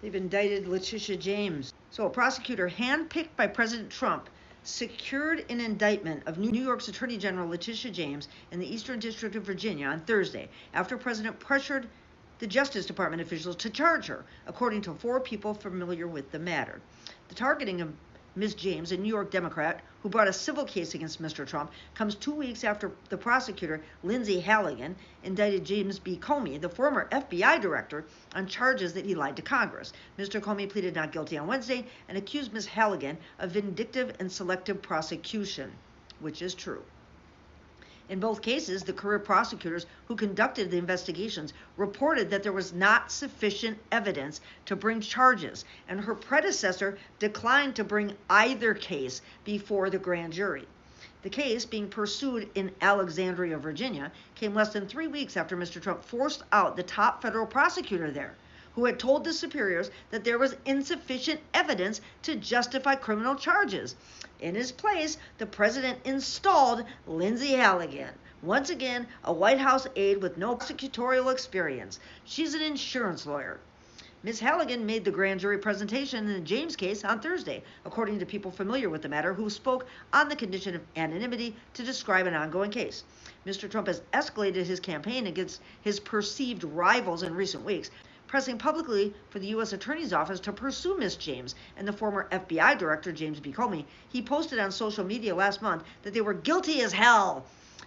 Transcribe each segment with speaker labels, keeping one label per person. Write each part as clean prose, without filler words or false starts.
Speaker 1: They've indicted Leticia James. So a prosecutor handpicked by President Trump secured an indictment of New York's Attorney General Leticia James in the Eastern District of Virginia on Thursday after President pressured the Justice Department officials to charge her, according to 4 people familiar with the matter. The targeting of Ms. James, a New York Democrat who brought a civil case against Mr. Trump, comes 2 weeks after the prosecutor, Lindsay Halligan, indicted James B. Comey, the former FBI director, on charges that he lied to Congress. Mr. Comey pleaded not guilty on Wednesday and accused Ms. Halligan of vindictive and selective prosecution, which is true. In both cases, the career prosecutors who conducted the investigations reported that there was not sufficient evidence to bring charges, and her predecessor declined to bring either case before the grand jury. The case, being pursued in Alexandria, Virginia, came less than 3 weeks after Mr. Trump forced out the top federal prosecutor there, who had told his superiors that there was insufficient evidence to justify criminal charges. In his place, the president installed Lindsay Halligan, once again a White House aide with no prosecutorial experience. She's an insurance lawyer. Ms. Halligan made the grand jury presentation in the James case on Thursday, according to people familiar with the matter who spoke on the condition of anonymity to describe an ongoing case. Mr. Trump has escalated his campaign against his perceived rivals in recent weeks, pressing publicly for the U.S. Attorney's Office to pursue Ms. James and the former FBI Director, James B. Comey. He posted on social media last month that they were guilty as hell,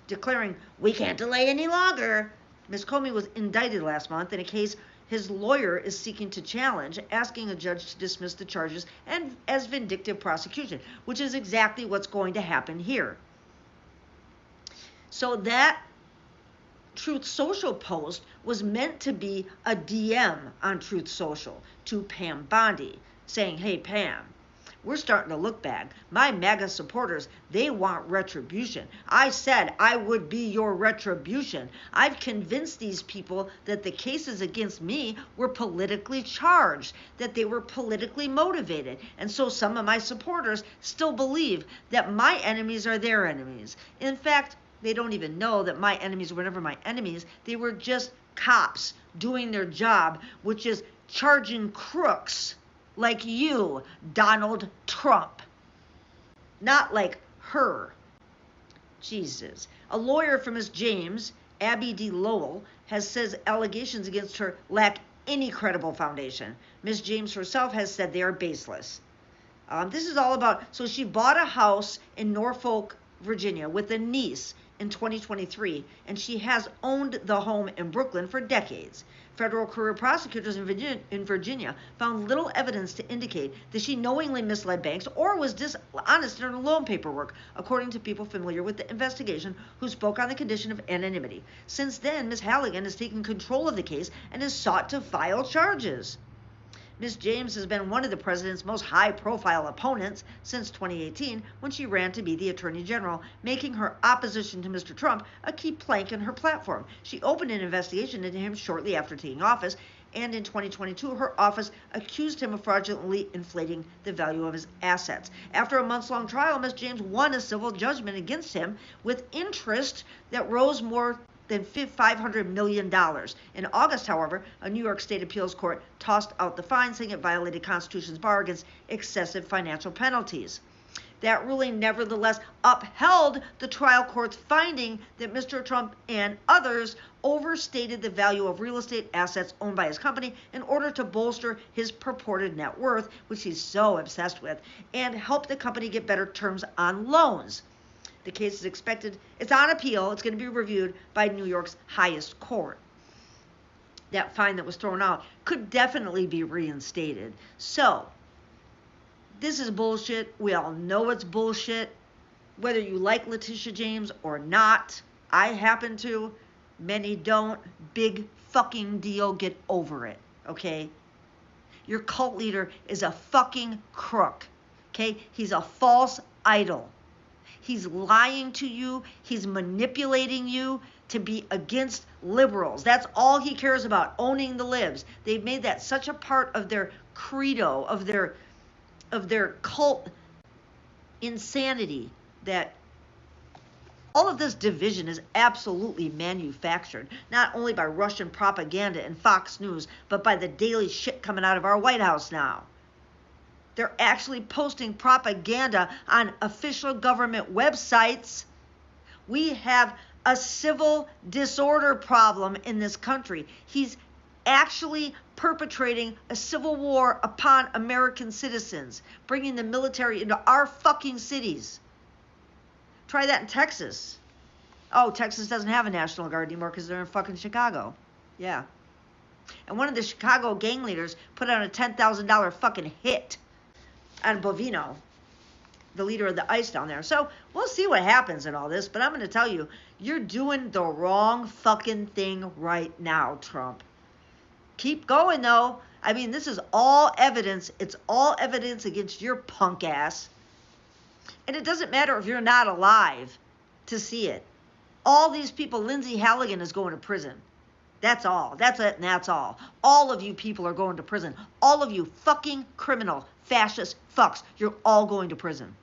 Speaker 1: declaring, "We can't delay any longer." Ms. Comey was indicted last month in a case his lawyer is seeking to challenge, asking a judge to dismiss the charges and as vindictive prosecution, which is exactly what's going to happen here. So that Truth Social post was meant to be a DM on Truth Social to Pam Bondi, saying, "Hey Pam, we're starting to look bad. My MAGA supporters, they want retribution. I said I would be your retribution. I've convinced these people that the cases against me were politically charged, that they were politically motivated. And so some of my supporters still believe that my enemies are their enemies. In fact, they don't even know that my enemies were never my enemies. They were just cops doing their job, which is charging crooks like you, Donald Trump. Not like her." Jesus. A lawyer for Ms. James, Abby D. Lowell, has said allegations against her lack any credible foundation. Ms. James herself has said they are baseless. This is all about, so she bought a house in Norfolk, Virginia with a niece in 2023, and she has owned the home in Brooklyn for decades. Federal career prosecutors in Virginia found little evidence to indicate that she knowingly misled banks or was dishonest in her loan paperwork, according to people familiar with the investigation who spoke on the condition of anonymity. Since then, Ms. Halligan has taken control of the case and has sought to file charges. Ms. James has been one of the president's most high-profile opponents since 2018, when she ran to be the Attorney General, making her opposition to Mr. Trump a key plank in her platform. She opened an investigation into him shortly after taking office, and in 2022, her office accused him of fraudulently inflating the value of his assets. After a months-long trial, Ms. James won a civil judgment against him with interest that rose more than $500 million. In August, however, a New York State appeals court tossed out the fine, saying it violated Constitution's bar against excessive financial penalties. That ruling nevertheless upheld the trial court's finding that Mr. Trump and others overstated the value of real estate assets owned by his company in order to bolster his purported net worth, which he's so obsessed with, and help the company get better terms on loans. The case is expected, it's on appeal, it's going to be reviewed by New York's highest court. That fine that was thrown out could definitely be reinstated. So, this is bullshit. We all know it's bullshit. Whether you like Leticia James or not, I happen to, many don't. Big fucking deal. Get over it, okay? Your cult leader is a fucking crook, okay? He's a false idol. He's lying to you. He's manipulating you to be against liberals. That's all he cares about, owning the libs. They've made that such a part of their credo, of their cult insanity, that All of this division is absolutely manufactured, not only by Russian propaganda and Fox News, but by the daily shit coming out of our White House now. They're actually posting propaganda on official government websites. We have a civil disorder problem in this country. He's actually perpetrating a civil war upon American citizens, bringing the military into our fucking cities. Try that in Texas. Oh, Texas doesn't have a National Guard anymore because they're in fucking Chicago. Yeah. And one of the Chicago gang leaders put out a $10,000 fucking hit on Bovino, the leader of the ICE down there. So we'll see what happens in all this, but I'm going to tell you, you're doing the wrong fucking thing right now, Trump. Keep going, though. I mean, this is all evidence. It's all evidence against your punk ass. And it doesn't matter if you're not alive to see it. All these people, Lindsay Halligan is going to prison. That's all. That's it, and that's all. All of you people are going to prison. All of you fucking criminal, fascist fucks. You're all going to prison.